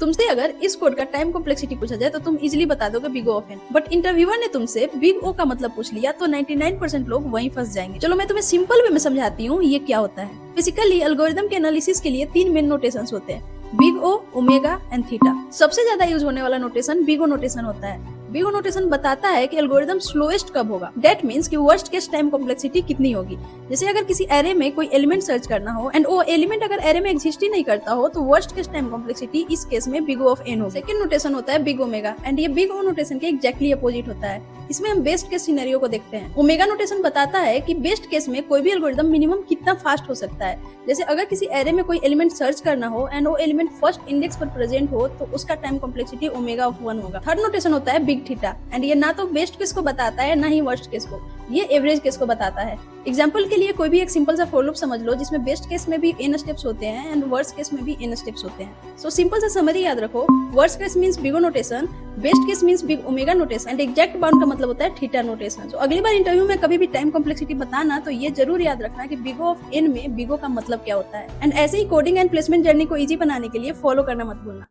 तुमसे अगर इस कोड का टाइम कॉम्प्लेक्सिटी पूछा जाए तो तुम इजीली बता दोगे big O of N, but interviewer ने तुमसे बिग ओ का मतलब पूछ लिया तो 99% लोग वहीं फंस जाएंगे। चलो मैं तुम्हें सिंपल वे में समझाती हूँ ये क्या होता है। बेसिकली एल्गोरिदम के एनालिसिस के लिए 3 मेन नोटेशंस होते हैं, big O, omega and theta. सबसे ज्यादा यूज होने वाला नोटेशन बिग ओ नोटेशन होता है। बिग ओ नोटेशन बताता है कि एल्गोरिदम स्लोएस्ट कब होगा। दैट मींस कि वर्स्ट केस टाइम कॉम्प्लेक्सिटी कितनी होगी। जैसे अगर किसी एरे में कोई एलिमेंट सर्च करना हो एंड वो एलिमेंट अगर एरे में एग्जिस्ट ही नहीं करता हो तो वर्स्ट केस टाइम कॉम्प्लेक्सिटी इस केस में बिग ओ ऑफ एन होगी। सेकंड नोटेशन होता है बिग ओमेगा एंड ये बिग ओ नोटेशन के एग्जैक्टली अपोजिट होता है। इसमें हम बेस्ट केस सिनेरियो को देखते हैं। ओमेगा नोटेशन बताता है कि बेस्ट केस में कोई भी एल्गोरिदम मिनिमम कितना फास्ट हो सकता है। जैसे अगर किसी एरे में कोई एलिमेंट सर्च करना हो एंड वो एलिमेंट फर्स्ट इंडेक्स पर प्रेजेंट हो तो उसका टाइम कॉम्प्लेक्सिटी ओमेगा ऑफ 1 होगा। थर्ड नोटेशन होता है बिग थीटा एंड ये ना तो बेस्ट केस को बताता है ना ही वर्स्ट केस को, ये एवरेज केस को बताता है। एग्जाम्पल के लिए कोई भी एक सिंपल सा फॉर लूप समझ लो जिसमें बेस्ट केस में भी n स्टेप्स होते हैं एंड वर्स्ट केस में भी n स्टेप्स होते हैं। सो सिंपल सा समरी याद रखो, worst case means big O notation, best case means big omega notation and exact bound का मतलब होता है थीटा नोटेशन। तो अगली बार इंटरव्यू में कभी भी टाइम कॉम्प्लेक्सिटी बताना तो ये जरूर याद रखना कि बिग ओ ऑफ n में बिग ओ का मतलब क्या होता है। एंड ऐसे ही कोडिंग एंड प्लेसमेंट जर्नी को इजी बनाने के लिए फॉलो करना मत भूलना।